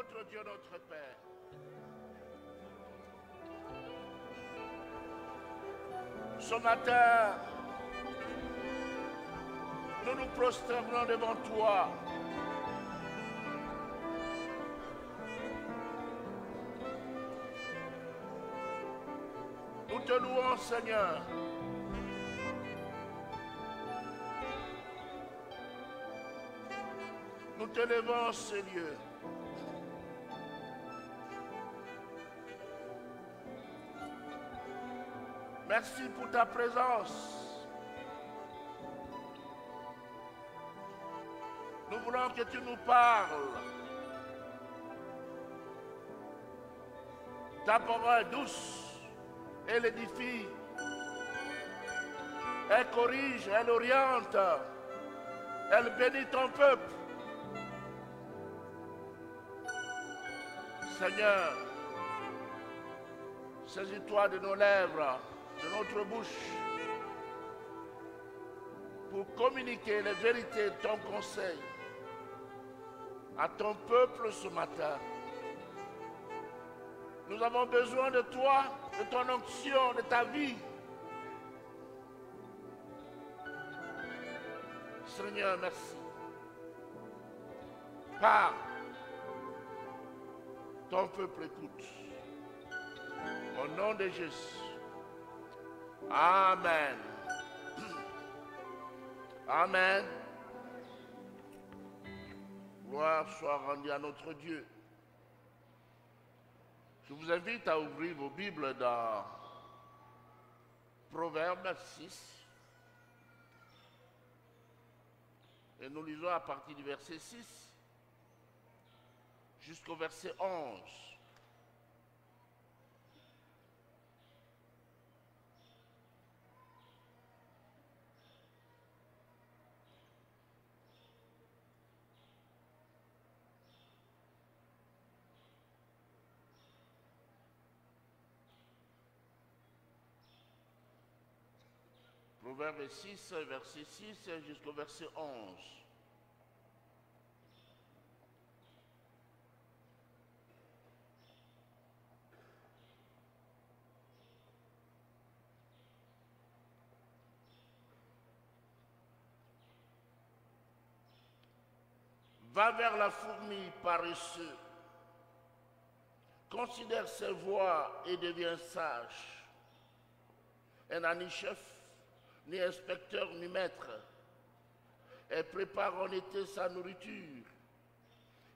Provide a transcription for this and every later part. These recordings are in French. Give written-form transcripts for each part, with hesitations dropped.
notre Dieu, notre Père, ce matin, nous nous prosternons devant toi. Nous te louons, Seigneur. Nous te levons, Seigneur. Merci pour ta présence. Nous voulons que tu nous parles. Ta parole douce, elle édifie, elle corrige, elle oriente, elle bénit ton peuple. Seigneur, saisis-toi de nos lèvres, de notre bouche, pour communiquer les vérités de ton conseil à ton peuple ce matin. Nous avons besoin de toi, de ton onction, de ta vie. Seigneur, merci. Parle. Ton peuple écoute. Au nom de Jésus. Amen. Amen. Gloire soit rendue à notre Dieu. Je vous invite à ouvrir vos Bibles dans Proverbes 6. Et nous lisons à partir du verset 6 jusqu'au verset 11. Proverbe 6, verset 6 jusqu'au verset 11. Va vers la fourmi paresseux, considère ses voies et deviens sage. Elle n'a ni chef, ni inspecteur, ni maître. Elle prépare en été sa nourriture.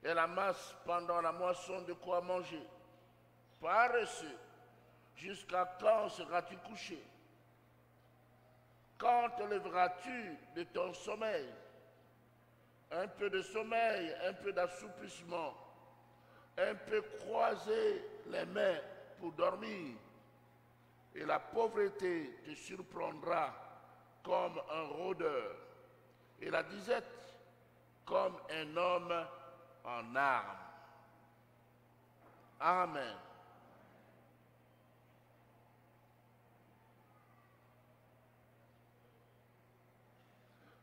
Elle amasse pendant la moisson de quoi manger. Paresseux, jusqu'à quand seras-tu couché? Quand te lèveras-tu de ton sommeil? Un peu de sommeil, un peu d'assouplissement, un peu croiser les mains pour dormir. Et la pauvreté te surprendra comme un rôdeur, et la disette comme un homme en armes. Amen.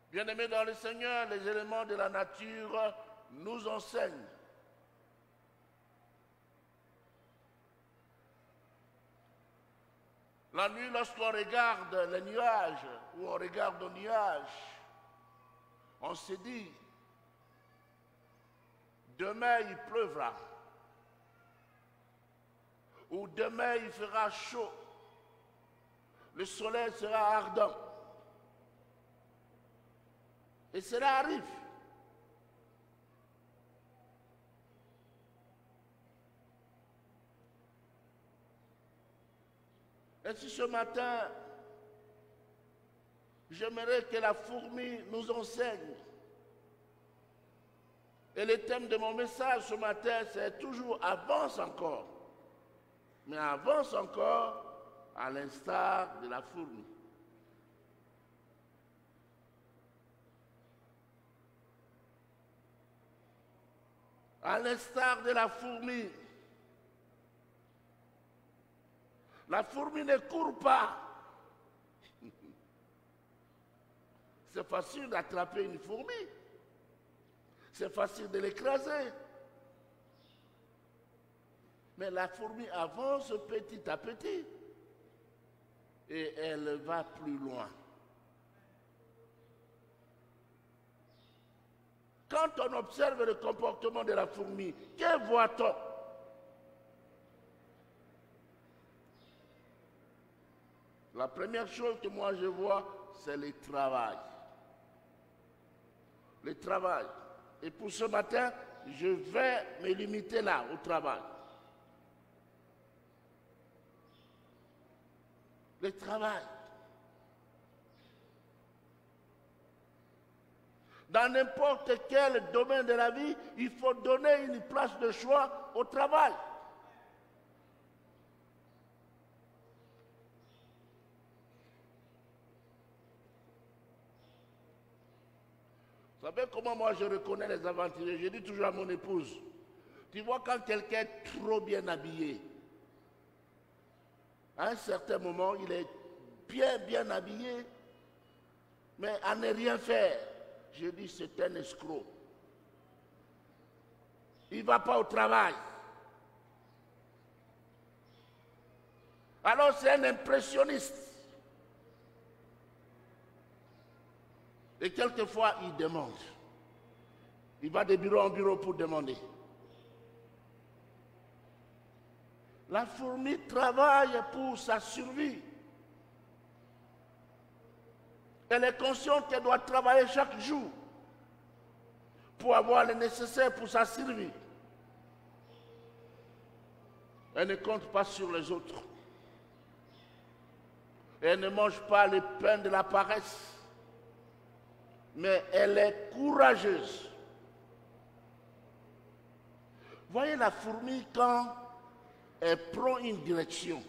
Bien-aimés dans le Seigneur, les éléments de la nature nous enseignent. La nuit, lorsqu'on regarde les nuages, ou on regarde nos nuages, on se dit, demain il pleuvra, ou demain il fera chaud, le soleil sera ardent. Et cela arrive. Et si ce matin, j'aimerais que la fourmi nous enseigne. Et le thème de mon message ce matin, c'est toujours avance encore. Mais avance encore à l'instar de la fourmi. À l'instar de la fourmi. La fourmi ne court pas. C'est facile d'attraper une fourmi. C'est facile de l'écraser. Mais la fourmi avance petit à petit et elle va plus loin. Quand on observe le comportement de la fourmi, que voit-on? La première chose que moi je vois, c'est le travail. Le travail. Et pour ce matin, je vais me limiter là, au travail. Le travail. Dans n'importe quel domaine de la vie, il faut donner une place de choix au travail. Vous savez comment moi je reconnais les aventuriers? Je dis toujours à mon épouse, tu vois quand quelqu'un est trop bien habillé, à un certain moment, il est bien habillé, mais à ne rien faire. Je dis, c'est un escroc. Il ne va pas au travail. Alors c'est un impressionniste. Et quelquefois, il demande. Il va de bureau en bureau pour demander. La fourmi travaille pour sa survie. Elle est consciente qu'elle doit travailler chaque jour pour avoir le nécessaire pour sa survie. Elle ne compte pas sur les autres. Elle ne mange pas le pain de la paresse. Mais elle est courageuse. Voyez la fourmi quand elle prend une direction.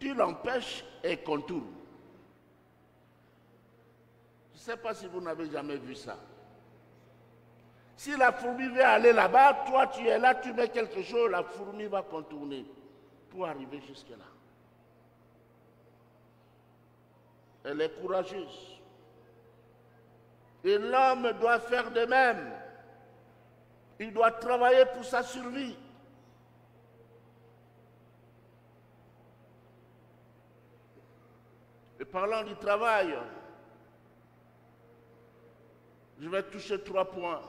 Tu l'empêches et contourne. Je ne sais pas si vous n'avez jamais vu ça. Si la fourmi veut aller là-bas, toi tu es là, tu mets quelque chose, la fourmi va contourner pour arriver jusque-là. Elle est courageuse. Et l'homme doit faire de même. Il doit travailler pour sa survie. Et parlant du travail, je vais toucher 3 points.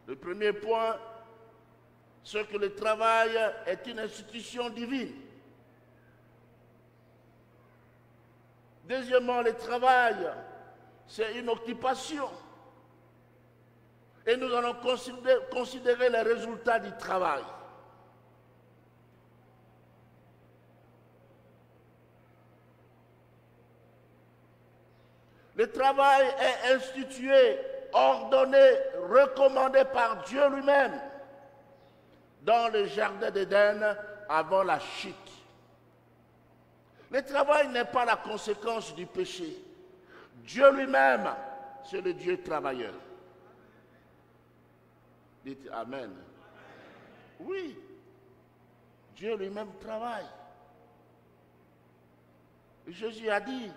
Le premier point, c'est que le travail est une institution divine. Deuxièmement, le travail, c'est une occupation. Et nous allons considérer les résultats du travail. Le travail est institué, ordonné, recommandé par Dieu lui-même dans le jardin d'Éden avant la chute. Le travail n'est pas la conséquence du péché. Dieu lui-même, c'est le Dieu travailleur. Dites Amen. Oui, Dieu lui-même travaille. Jésus a dit,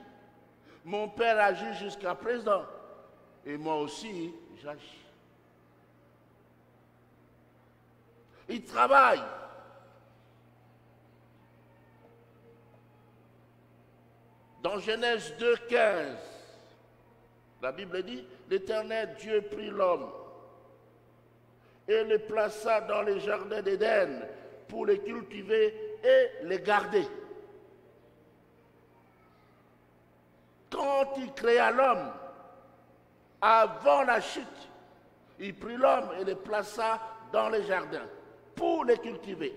mon Père agit jusqu'à présent, et moi aussi, j'agis. Il travaille. Dans Genèse 2,15, la Bible dit, l'Éternel Dieu prit l'homme et le plaça dans les jardins d'Éden pour les cultiver et les garder. Quand il créa l'homme, avant la chute, il prit l'homme et le plaça dans les jardins pour les cultiver,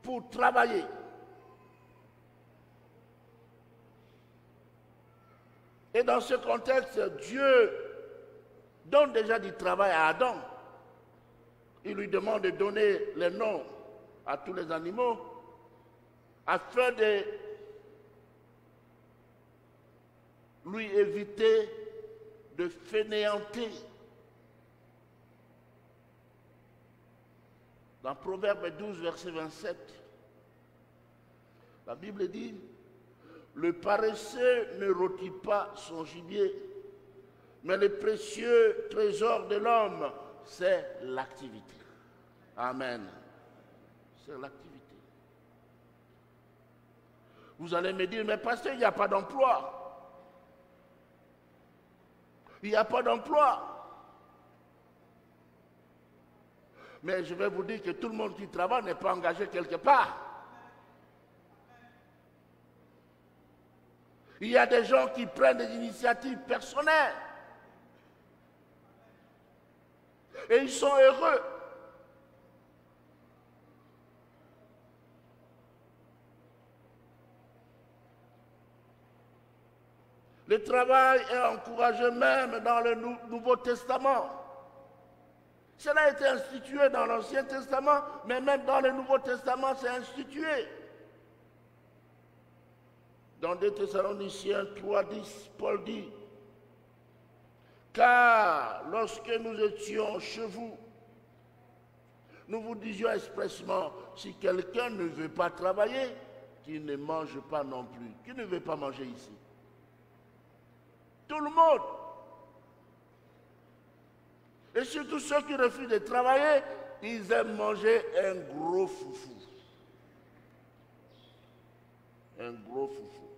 pour travailler. Et dans ce contexte, Dieu donne déjà du travail à Adam. Il lui demande de donner les noms à tous les animaux afin de lui éviter de fainéanter. Dans Proverbe 12, verset 27, la Bible dit, le paresseux ne rôtit pas son gibier, mais le précieux trésor de l'homme, c'est l'activité. Amen. C'est l'activité. Vous allez me dire, mais pasteur, il n'y a pas d'emploi. Il n'y a pas d'emploi. Mais je vais vous dire que tout le monde qui travaille n'est pas engagé quelque part. Il y a des gens qui prennent des initiatives personnelles. Et ils sont heureux. Le travail est encouragé même dans le Nouveau Testament. Cela a été institué dans l'Ancien Testament, mais même dans le Nouveau Testament, c'est institué. Dans 2 Thessaloniciens 3:10, Paul dit, « Car lorsque nous étions chez vous, nous vous disions expressément, si quelqu'un ne veut pas travailler, qu'il ne mange pas non plus. Qui ne veut pas manger ici? Tout le monde. Et surtout ceux qui refusent de travailler, ils aiment manger un gros foufou. Un gros foufou.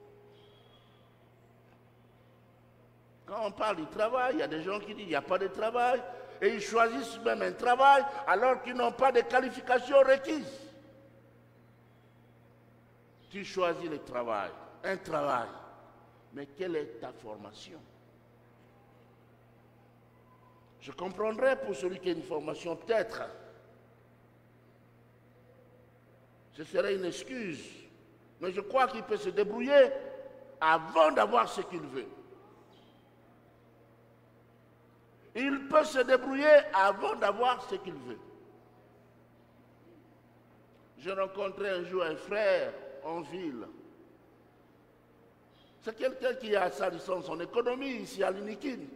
Quand on parle du travail, il y a des gens qui disent qu'il n'y a pas de travail. Et ils choisissent même un travail alors qu'ils n'ont pas de qualifications requises. Tu choisis le travail, un travail. Mais quelle est ta formation? Je comprendrais pour celui qui a une formation, peut-être. Ce serait une excuse. Mais je crois qu'il peut se débrouiller avant d'avoir ce qu'il veut. Il peut se débrouiller avant d'avoir ce qu'il veut. J'ai rencontré un jour un frère en ville. C'est quelqu'un qui a sa licence en économie ici à l'Unikine.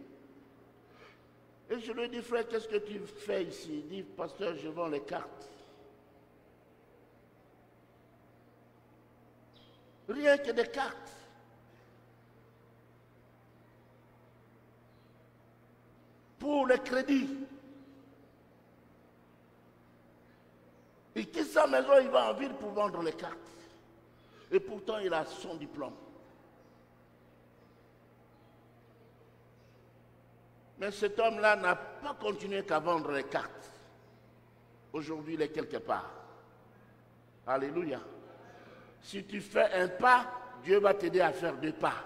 Et je lui ai dit, frère, qu'est-ce que tu fais ici? Il dit, pasteur, je vends les cartes. Rien que des cartes. Pour le crédit. Il quitte sa maison, il va en ville pour vendre les cartes. Et pourtant, il a son diplôme. Mais cet homme-là n'a pas continué qu'à vendre les cartes. Aujourd'hui, il est quelque part. Alléluia. Si tu fais un pas, Dieu va t'aider à faire 2 pas.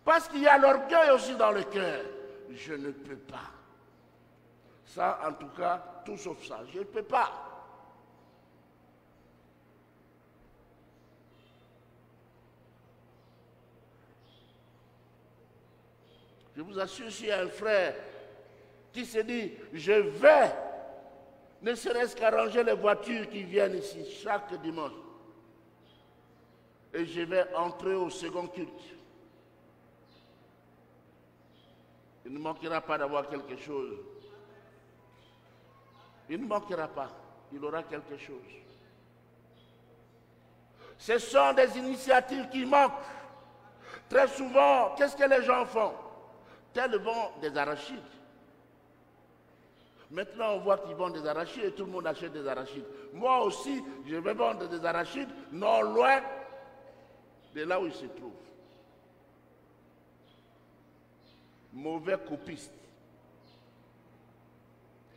Parce qu'il y a l'orgueil aussi dans le cœur. Je ne peux pas. Ça, en tout cas, tout sauf ça. Je ne peux pas. Je vous assure, s'il y a un frère qui se dit, je vais, ne serait-ce qu'arranger les voitures qui viennent ici chaque dimanche. Et je vais entrer au second culte. Il ne manquera pas d'avoir quelque chose. Il ne manquera pas. Il aura quelque chose. Ce sont des initiatives qui manquent. Très souvent, qu'est-ce que les gens font? Tel vend des arachides. Maintenant, on voit qu'ils vendent des arachides et tout le monde achète des arachides. Moi aussi, je vais vendre des arachides non loin de là où ils se trouvent. Mauvais copiste.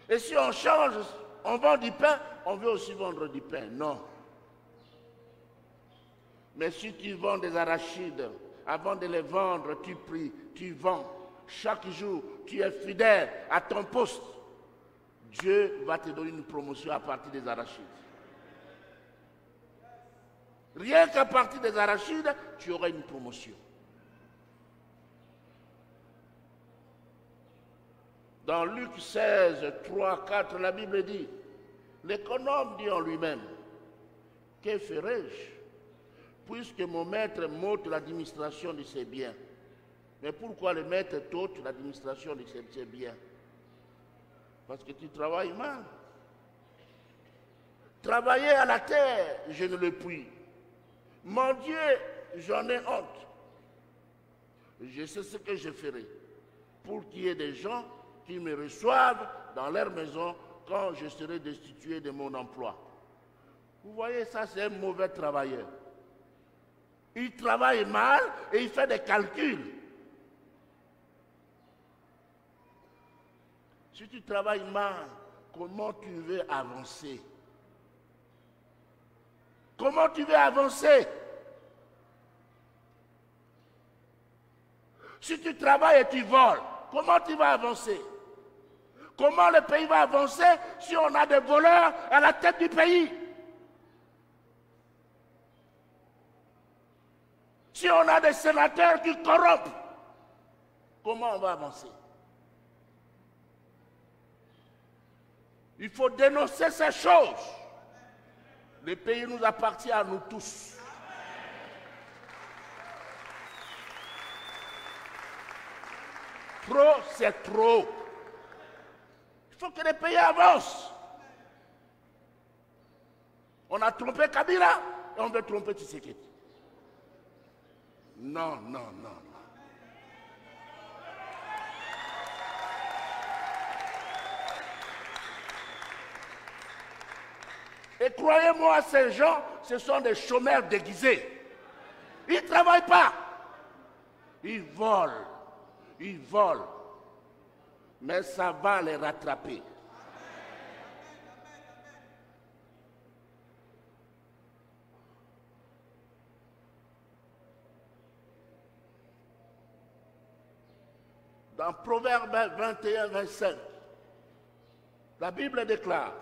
Et si on change, on vend du pain, on veut aussi vendre du pain. Non. Mais si tu vends des arachides, avant de les vendre, tu pries, tu vends. Chaque jour, tu es fidèle à ton poste. Dieu va te donner une promotion à partir des arachides. Rien qu'à partir des arachides, tu auras une promotion. Dans Luc 16, 3, 4, la Bible dit, l'économe dit en lui-même, que ferai-je, puisque mon maître m'ôte l'administration de ses biens? Mais pourquoi le maître t'ôte l'administration de ses biens? Parce que tu travailles mal. Travailler à la terre, je ne le puis. Mon Dieu, j'en ai honte. Je sais ce que je ferai pour qu'il y ait des gens qui me reçoivent dans leur maison quand je serai destitué de mon emploi. Vous voyez, ça c'est un mauvais travailleur. Il travaille mal et il fait des calculs. Si tu travailles mal, comment tu veux avancer? Comment tu veux avancer? Si tu travailles et tu voles, comment tu vas avancer? Comment le pays va avancer si on a des voleurs à la tête du pays? Si on a des sénateurs qui corrompent, comment on va avancer? Il faut dénoncer ces choses. Le pays nous appartient à nous tous. Trop, c'est trop. Il faut que le pays avance. On a trompé Kabila et on veut tromper Tshisekedi. Non, non, non, non. Et croyez-moi, ces gens, ce sont des chômeurs déguisés. Ils ne travaillent pas. Ils volent. Ils volent. Mais ça va les rattraper. Dans Proverbe 21-25, la Bible déclare: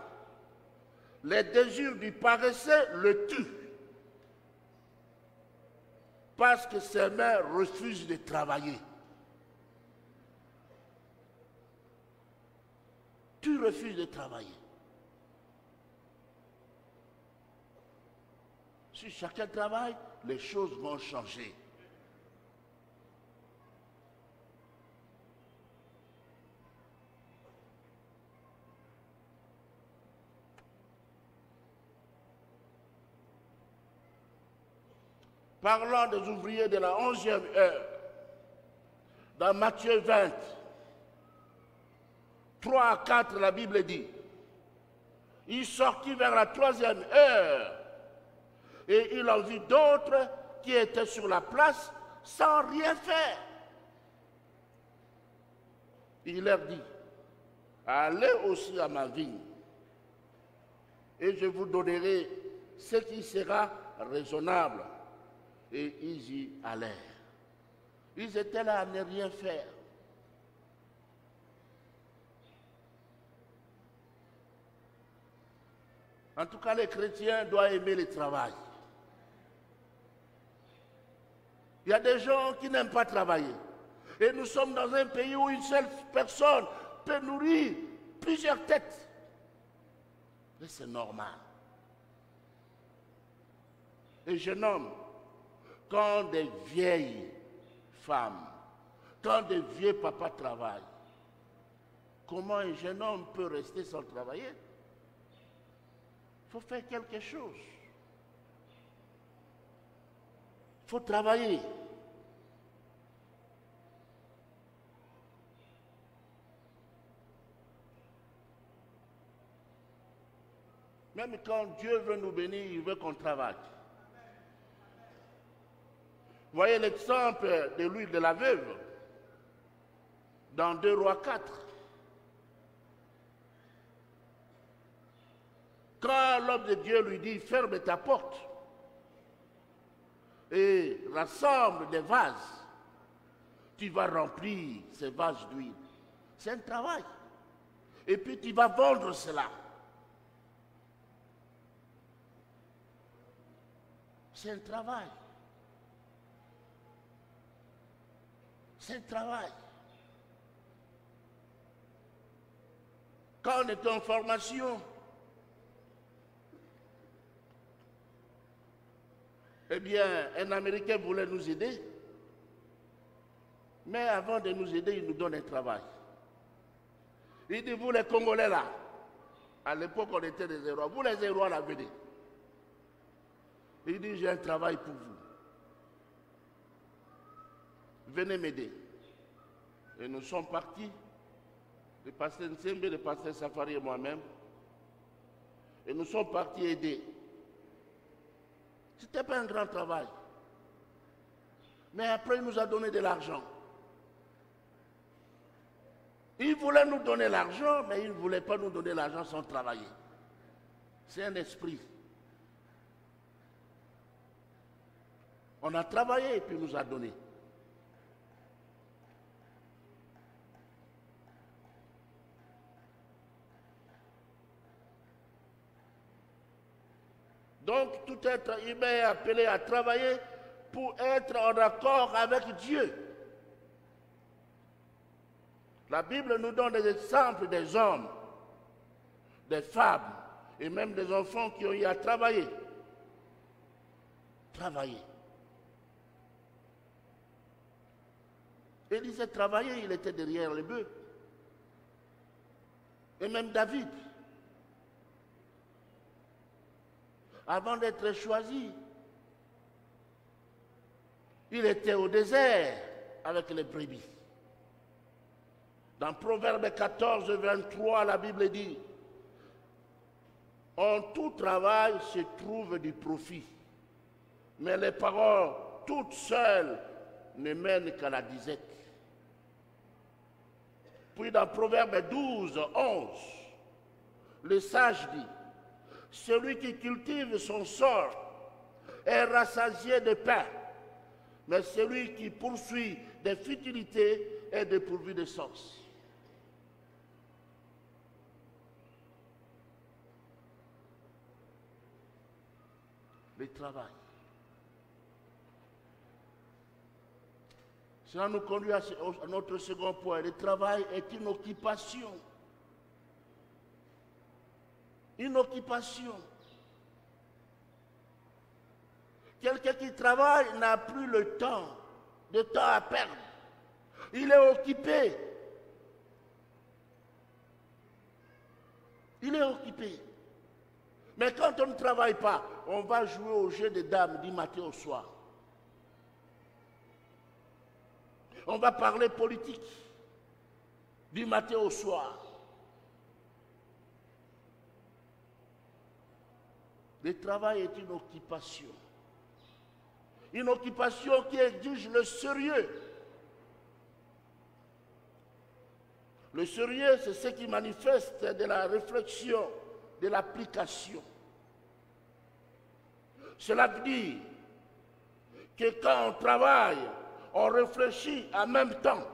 les désirs du paresseux le tuent, parce que ses mains refusent de travailler. Tu refuses de travailler. Si chacun travaille, les choses vont changer. Parlant des ouvriers de la 11e heure, dans Matthieu 20, 3 à 4, la Bible dit: il sortit vers la 3e heure et il en vit d'autres qui étaient sur la place sans rien faire. Il leur dit: allez aussi à ma vigne et je vous donnerai ce qui sera raisonnable. Et ils y allèrent. Ils étaient là à ne rien faire. En tout cas, les chrétiens doivent aimer le travail. Il y a des gens qui n'aiment pas travailler. Et nous sommes dans un pays où une seule personne peut nourrir plusieurs têtes. Mais c'est normal. Et jeune homme, quand des vieilles femmes, quand des vieux papas travaillent, comment un jeune homme peut rester sans travailler? Il faut faire quelque chose. Il faut travailler. Même quand Dieu veut nous bénir, il veut qu'on travaille. Voyez l'exemple de l'huile de la veuve dans 2 Rois 4. Quand l'homme de Dieu lui dit: ferme ta porte et rassemble des vases, tu vas remplir ces vases d'huile. C'est un travail. Et puis tu vas vendre cela. C'est un travail. C'est un travail. Quand on était en formation, eh bien, un Américain voulait nous aider, mais avant de nous aider, il nous donne un travail. Il dit: vous les Congolais là, à l'époque on était des Hérois, vous les Hérois là, venez. Il dit: j'ai un travail pour vous. Venez m'aider. Et nous sommes partis le pasteur Nsembe, le pasteur Safari et moi-même, et nous sommes partis aider. Ce n'était pas un grand travail. Mais après, il nous a donné de l'argent. Il voulait nous donner l'argent, mais il ne voulait pas nous donner l'argent sans travailler. C'est un esprit. On a travaillé et puis il nous a donné. Donc, tout être humain est appelé à travailler pour être en accord avec Dieu. La Bible nous donne des exemples des hommes, des femmes et même des enfants qui ont eu à travailler. Travailler. Élisée travaillait, il était derrière les bœufs. Et même David. Avant d'être choisi, il était au désert avec les brebis. Dans Proverbe 14, 23, la Bible dit, « En tout travail se trouve du profit, mais les paroles toutes seules ne mènent qu'à la disette. » Puis dans Proverbe 12, 11, le sage dit, « Celui qui cultive son sort est rassasié de pain, mais celui qui poursuit des futilités est dépourvu de sens. » Le travail. Cela nous conduit à notre second point. Le travail est une occupation. Une occupation. Quelqu'un qui travaille n'a plus le temps à perdre. Il est occupé. Il est occupé. Mais quand on ne travaille pas, on va jouer au jeu des dames du matin au soir. On va parler politique du matin au soir. Le travail est une occupation. Une occupation qui exige le sérieux. Le sérieux, c'est ce qui manifeste de la réflexion, de l'application. Cela veut dire que quand on travaille, on réfléchit en même temps.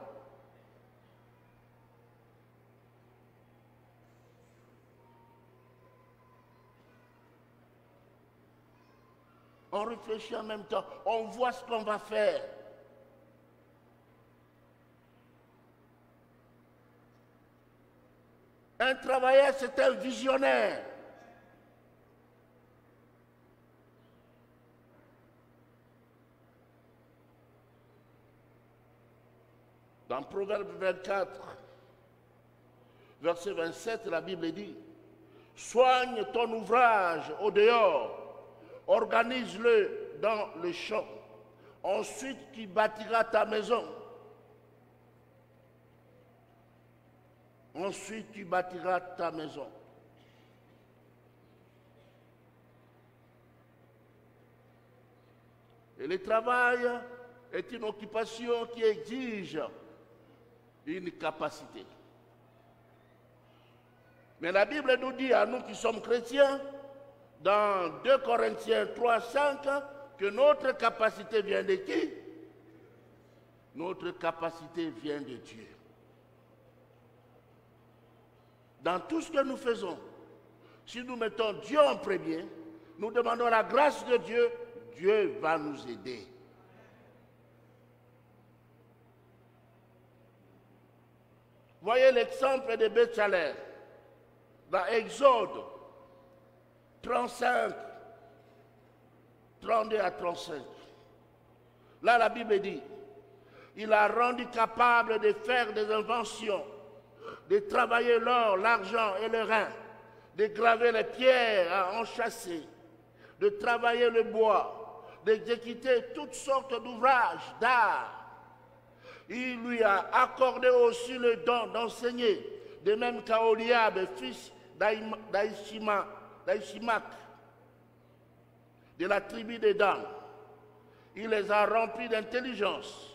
On réfléchit en même temps, on voit ce qu'on va faire. Un travailleur, c'est un visionnaire. Dans Proverbe 24, verset 27, la Bible dit, « Soigne ton ouvrage au dehors, organise-le dans le champ. Ensuite, tu bâtiras ta maison. » Ensuite, tu bâtiras ta maison. Et le travail est une occupation qui exige une capacité. Mais la Bible nous dit à nous qui sommes chrétiens, dans 2 Corinthiens 3, 5, que notre capacité vient de qui? Notre capacité vient de Dieu. Dans tout ce que nous faisons, si nous mettons Dieu en premier, nous demandons la grâce de Dieu, Dieu va nous aider. Voyez l'exemple de Béthalel dans Exode 35, 32 à 35. Là, la Bible dit, il a rendu capable de faire des inventions, de travailler l'or, l'argent et le rein, de graver les pierres à enchâsser, de travailler le bois, d'exécuter toutes sortes d'ouvrages d'art. Il lui a accordé aussi le don d'enseigner, De même qu'Aholiab, fils d'Ahimac, de la tribu de Dan, il les a remplis d'intelligence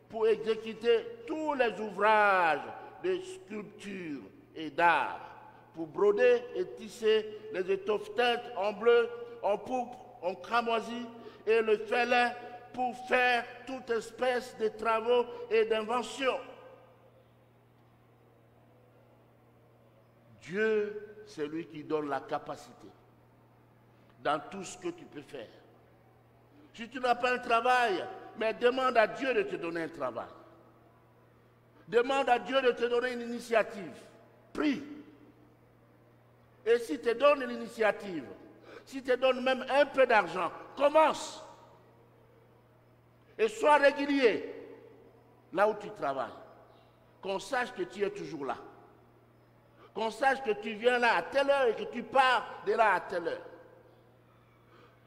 pour exécuter tous les ouvrages de sculpture et d'art, pour broder et tisser les étoffes teintes en bleu, en pourpre, en cramoisi et le félin, pour faire toute espèce de travaux et d'inventions. Dieu, c'est lui qui donne la capacité dans tout ce que tu peux faire. Si tu n'as pas un travail, mais demande à Dieu de te donner un travail. Demande à Dieu de te donner une initiative. Prie. Et s'il te donne l'initiative, s'il te donne même un peu d'argent, commence. Et sois régulier là où tu travailles. Qu'on sache que tu es toujours là. Qu'on sache que tu viens là à telle heure et que tu pars de là à telle heure.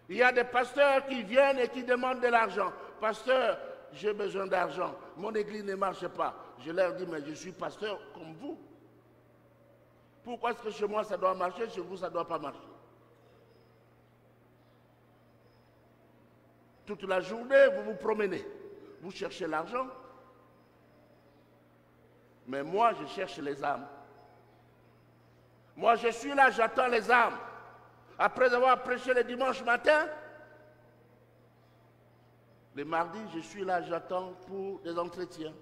Il y a des pasteurs qui viennent et qui demandent de l'argent. Pasteur, j'ai besoin d'argent. Mon église ne marche pas. Je leur dis, mais je suis pasteur comme vous. Pourquoi est-ce que chez moi ça doit marcher, chez vous ça ne doit pas marcher? Toute la journée, vous vous promenez. Vous cherchez l'argent. Mais moi, je cherche les âmes. Moi, je suis là, j'attends les âmes. Après avoir prêché le dimanche matin, le mardi, je suis là, j'attends pour des entretiens.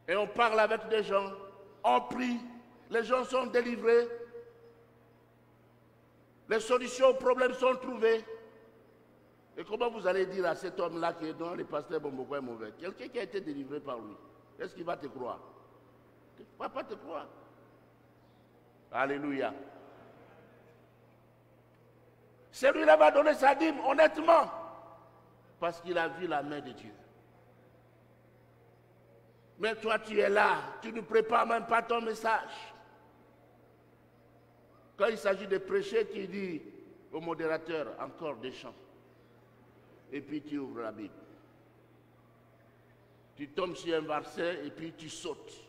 Et on parle avec des gens, on prie, les gens sont délivrés, les solutions aux problèmes sont trouvées. Et comment vous allez dire à cet homme-là qui est dans le pasteur Bomboko est mauvais, quelqu'un qui a été délivré par lui, est-ce qu'il va te croire? Il ne va pas te croire. Alléluia. Celui-là va donner sa dîme honnêtement parce qu'il a vu la main de Dieu. Mais toi, tu es là, tu ne prépares même pas ton message. Quand il s'agit de prêcher, tu dis au modérateur encore des chants. Et puis tu ouvres la Bible. Tu tombes sur un verset et puis tu sautes.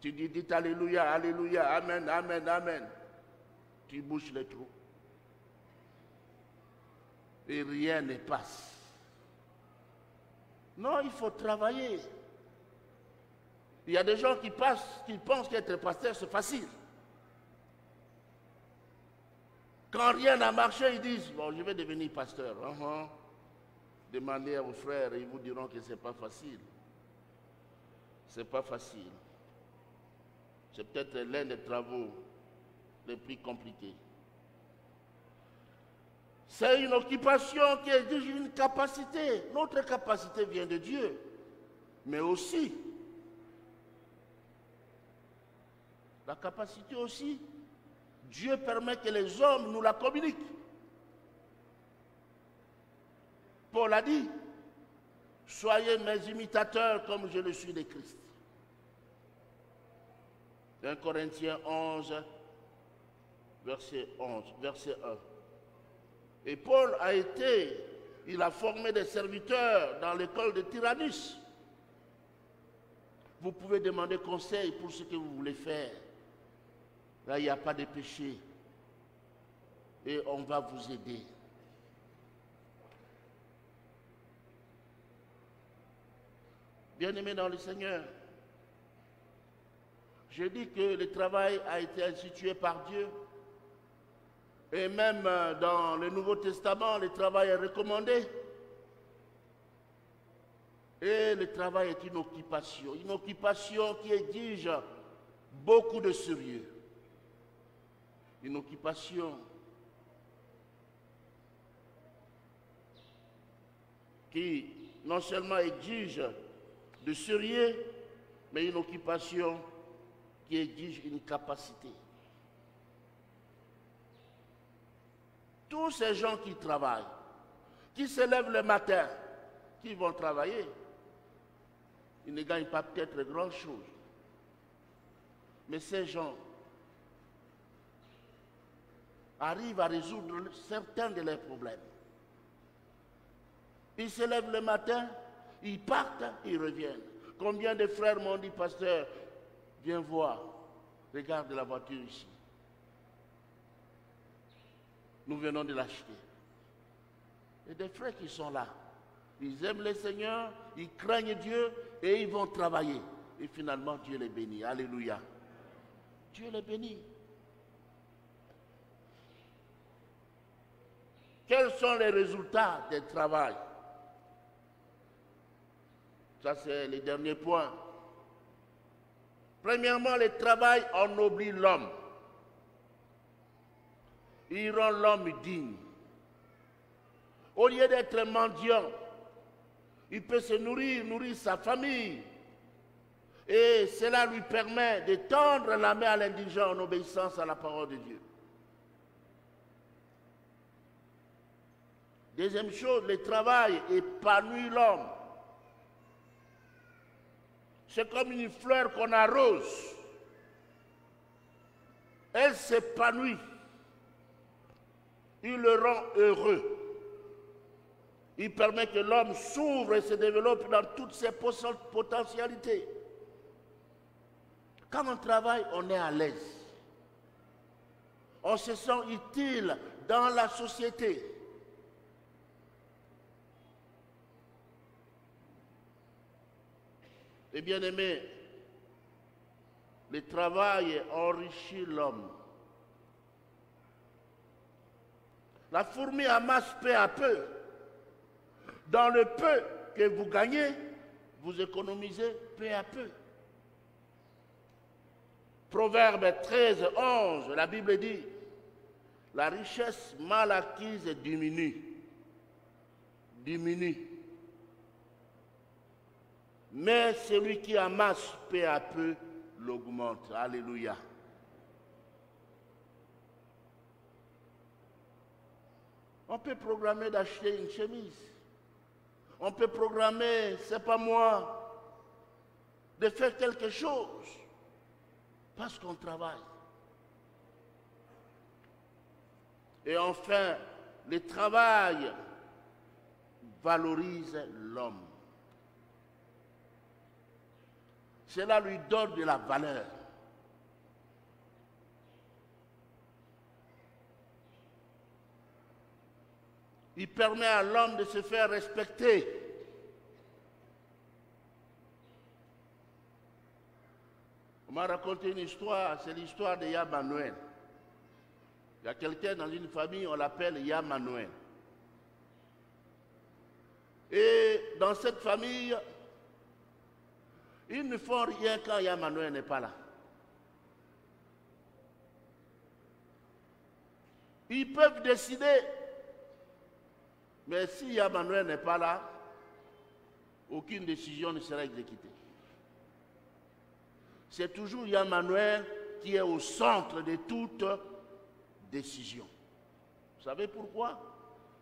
Tu dis, dites Alléluia, Alléluia, Amen, Amen, Amen. Tu bouches les trous. Et rien ne passe. Non, il faut travailler. Il y a des gens qui pensent qu'être pasteur, c'est facile. Quand rien n'a marché, ils disent, bon, je vais devenir pasteur. Demandez à vos frères, ils vous diront que ce n'est pas facile. Ce n'est pas facile. C'est peut-être l'un des travaux les plus compliqués. C'est une occupation qui exige une capacité. Notre capacité vient de Dieu. Mais aussi, la capacité aussi, Dieu permet que les hommes nous la communiquent. Paul a dit, soyez mes imitateurs comme je le suis de Christ. 1 Corinthiens 11, verset 1. Et Paul il a formé des serviteurs dans l'école de Tyrannus. Vous pouvez demander conseil pour ce que vous voulez faire. Là, il n'y a pas de péché. Et on va vous aider. Bien-aimés dans le Seigneur, je dis que le travail a été institué par Dieu. Et même dans le Nouveau Testament, le travail est recommandé. Et le travail est une occupation qui exige beaucoup de sérieux. Une occupation qui non seulement exige de sérieux, mais une occupation qui exige une capacité. Tous ces gens qui travaillent, qui se lèvent le matin, qui vont travailler, ils ne gagnent pas peut-être grand-chose. Mais ces gens arrivent à résoudre certains de leurs problèmes. Ils se lèvent le matin, ils partent, ils reviennent. Combien de frères m'ont dit, pasteur, Viens voir. Regarde la voiture ici. Nous venons de l'acheter. Et des frères qui sont là. Ils aiment le Seigneur, ils craignent Dieu et ils vont travailler. Et finalement, Dieu les bénit. Alléluia. Dieu les bénit. Quels sont les résultats du travail? Ça, c'est le dernier point. Premièrement, le travail ennoblit l'homme. Il rend l'homme digne. Au lieu d'être mendiant, il peut se nourrir, nourrir sa famille. Et cela lui permet de tendre la main à l'indigent en obéissance à la parole de Dieu. Deuxième chose, le travail épanouit l'homme. C'est comme une fleur qu'on arrose. Elle s'épanouit. Il le rend heureux. Il permet que l'homme s'ouvre et se développe dans toutes ses potentialités. Quand on travaille, on est à l'aise. On se sent utile dans la société. Et bien aimé, le travail enrichit l'homme. La fourmi amasse peu à peu. Dans le peu que vous gagnez, vous économisez peu à peu. Proverbe 13, 11, la Bible dit, la richesse mal acquise diminue. Diminue. Mais celui qui amasse peu à peu l'augmente. Alléluia. On peut programmer d'acheter une chemise. On peut programmer, c'est pas moi, de faire quelque chose. Parce qu'on travaille. Et enfin, le travail valorise l'homme. Cela lui donne de la valeur. Il permet à l'homme de se faire respecter. On m'a raconté une histoire, c'est l'histoire de Yamanuel. Il y a quelqu'un dans une famille, on l'appelle Yamanuel. Et dans cette famille, ils ne font rien quand Yamanuel n'est pas là. Ils peuvent décider, mais si Yamanuel n'est pas là, aucune décision ne sera exécutée. C'est toujours Yamanuel qui est au centre de toute décision. Vous savez pourquoi?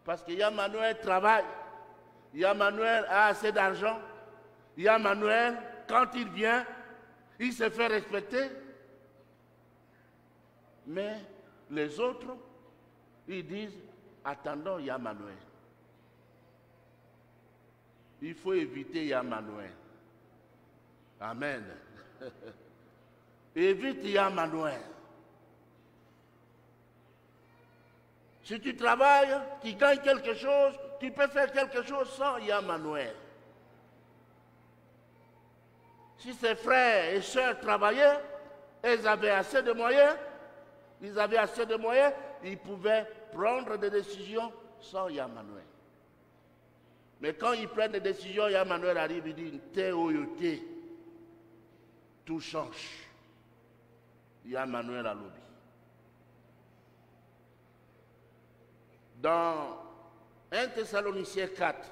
Parce que Yamanuel travaille. Yamanuel a assez d'argent. Yamanuel, quand il vient, il se fait respecter. Mais les autres, ils disent, attendons Yamanuel. Il faut éviter Yamanuel. Amen. Évite Yamanuel. Si tu travailles, tu gagnes quelque chose, tu peux faire quelque chose sans Yamanuel. Si ses frères et sœurs travaillaient, ils avaient assez de moyens, ils pouvaient prendre des décisions sans Yamanuel. Mais quand ils prennent des décisions, Yamanuel arrive et dit, t'es oyoté. Tout change. Yamanuel a lobby. Dans 1 Thessaloniciens 4,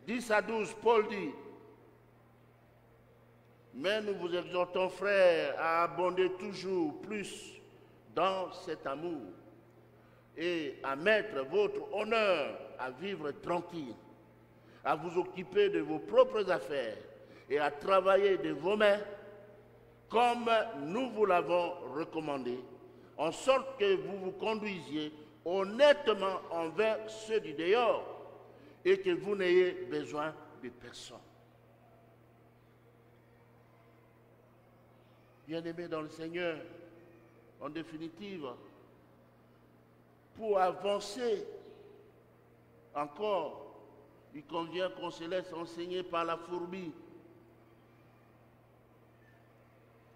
10 à 12, Paul dit, mais nous vous exhortons, frères, à abonder toujours plus dans cet amour et à mettre votre honneur à vivre tranquille, à vous occuper de vos propres affaires et à travailler de vos mains comme nous vous l'avons recommandé, en sorte que vous vous conduisiez honnêtement envers ceux du dehors et que vous n'ayez besoin de personne. Bien-aimés dans le Seigneur, en définitive, pour avancer encore, il convient qu'on se laisse enseigner par la fourmi.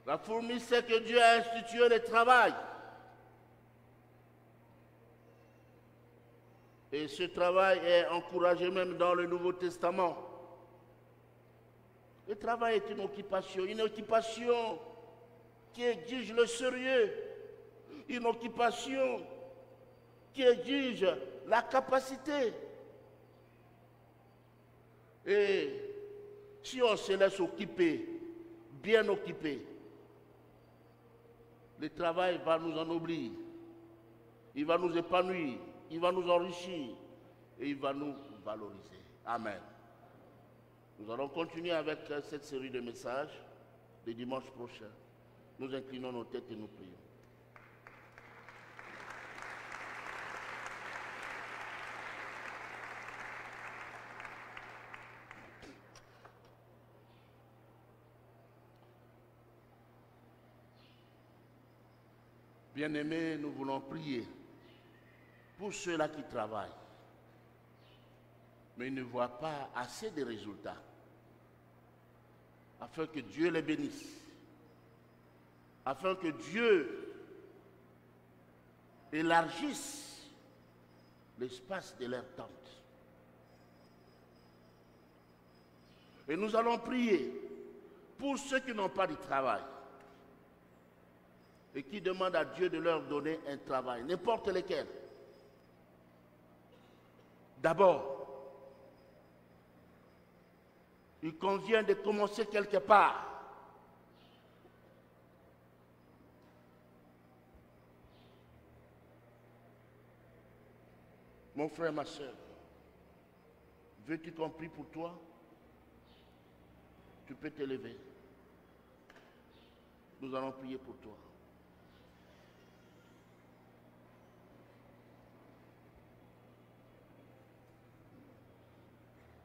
La fourmi sait que Dieu a institué le travail. Et ce travail est encouragé même dans le Nouveau Testament. Le travail est une occupation qui exige le sérieux, une occupation qui exige la capacité. Et si on se laisse occuper, bien occupé, le travail va nous ennoblir, il va nous épanouir, il va nous enrichir et il va nous valoriser. Amen. Nous allons continuer avec cette série de messages le dimanche prochain. Nous inclinons nos têtes et nous prions. Bien-aimés, nous voulons prier pour ceux-là qui travaillent, mais ils ne voient pas assez de résultats, afin que Dieu les bénisse, afin que Dieu élargisse l'espace de leur tente. Et nous allons prier pour ceux qui n'ont pas de travail et qui demandent à Dieu de leur donner un travail, n'importe lequel. D'abord, il convient de commencer quelque part. Mon frère, ma soeur, veux-tu qu'on prie pour toi? Tu peux te lever. Nous allons prier pour toi.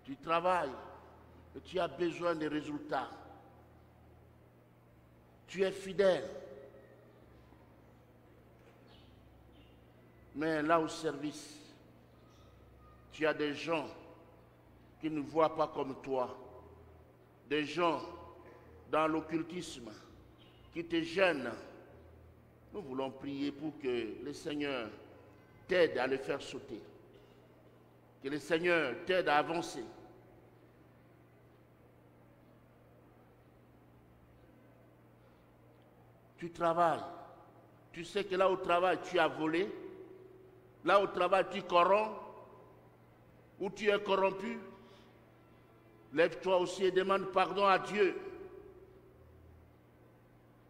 Tu travailles et tu as besoin de résultats. Tu es fidèle. Mais là au service, tu as des gens qui ne voient pas comme toi. Des gens dans l'occultisme qui te gênent. Nous voulons prier pour que le Seigneur t'aide à les faire sauter. Que le Seigneur t'aide à avancer. Tu travailles. Tu sais que là au travail, tu as volé. Là au travail, tu corromps. Ou tu es corrompu. Lève-toi aussi et demande pardon à Dieu.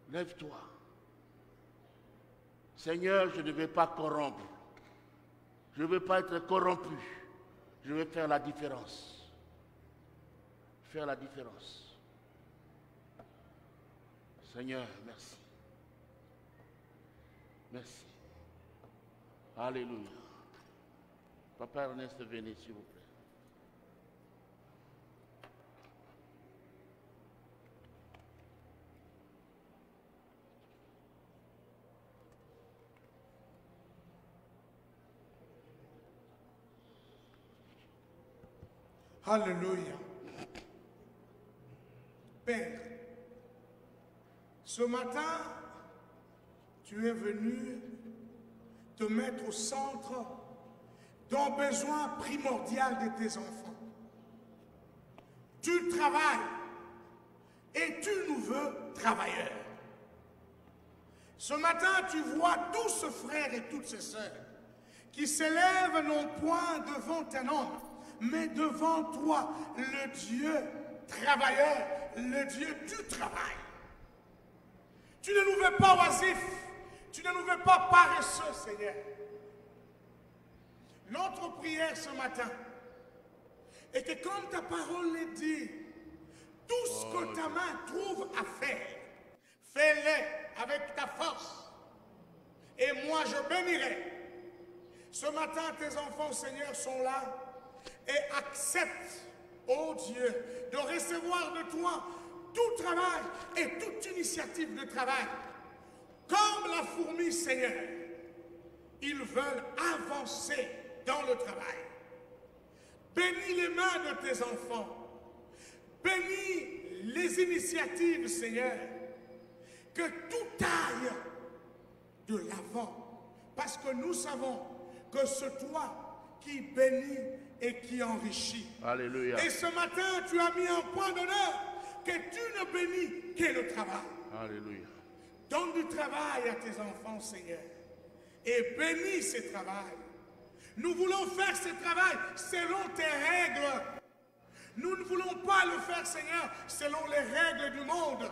Lève-toi. Seigneur, je ne vais pas corrompre. Je ne veux pas être corrompu. Je veux faire la différence. Faire la différence. Seigneur, merci. Merci. Alléluia. Papa Ernest, venez s'il vous plaît. Alléluia. Père, ce matin, tu es venu te mettre au centre d'un besoin primordial de tes enfants. Tu travailles et tu nous veux travailleurs. Ce matin, tu vois tous ces frères et toutes ces sœurs qui s'élèvent non point devant un homme, mais devant toi, le Dieu travailleur, le Dieu du travail. Tu ne nous veux pas oisifs, tu ne nous veux pas paresseux, Seigneur. Notre prière ce matin est que comme ta parole le dit, tout ce que ta main trouve à faire, fais-le avec ta force. Et moi je bénirai. Ce matin, tes enfants, Seigneur, sont là et acceptent, oh Dieu, de recevoir de toi tout travail et toute initiative de travail. Comme la fourmi, Seigneur, ils veulent avancer dans le travail. Bénis les mains de tes enfants. Bénis les initiatives, Seigneur. Que tout aille de l'avant. Parce que nous savons que c'est toi qui bénis et qui enrichit. Alléluia. Et ce matin, tu as mis un point d'honneur que tu ne bénis que le travail. Alléluia. Donne du travail à tes enfants, Seigneur. Et bénis ce travail. Nous voulons faire ce travail selon tes règles. Nous ne voulons pas le faire, Seigneur, selon les règles du monde.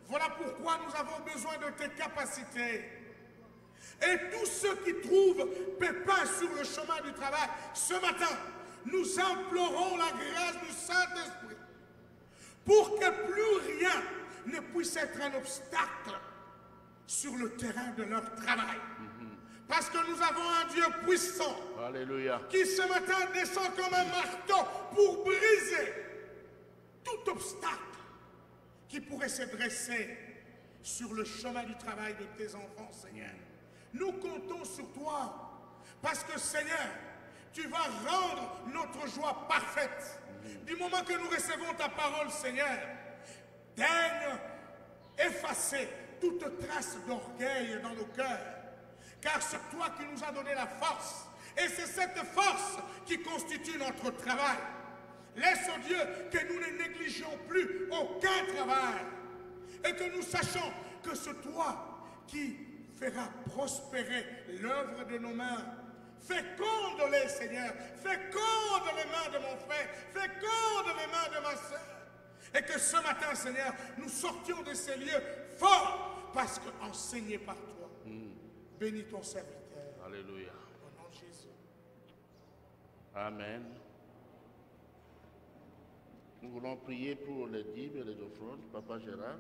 Voilà pourquoi nous avons besoin de tes capacités. Et tous ceux qui trouvent pépins sur le chemin du travail, ce matin, nous implorons la grâce du Saint-Esprit pour que plus rien ne puisse être un obstacle sur le terrain de leur travail. Parce que nous avons un Dieu puissant. Alléluia. Qui ce matin descend comme un marteau pour briser tout obstacle qui pourrait se dresser sur le chemin du travail de tes enfants, Seigneur. Nous comptons sur toi parce que, Seigneur, tu vas rendre notre joie parfaite. Du moment que nous recevons ta parole, Seigneur, daigne effacer toute trace d'orgueil dans nos cœurs. Car c'est toi qui nous as donné la force. Et c'est cette force qui constitue notre travail. Laisse, oh Dieu, que nous ne négligeons plus aucun travail. Et que nous sachions que c'est toi qui feras prospérer l'œuvre de nos mains. Féconde-les, Seigneur. Féconde les mains de mon frère. Féconde les mains de ma soeur. Et que ce matin, Seigneur, nous sortions de ces lieux forts parce qu'enseignés par toi. Bénis ton serviteur. Alléluia. Au nom de Jésus. Amen. Nous voulons prier pour les dîmes et les offrandes. Papa Gérard.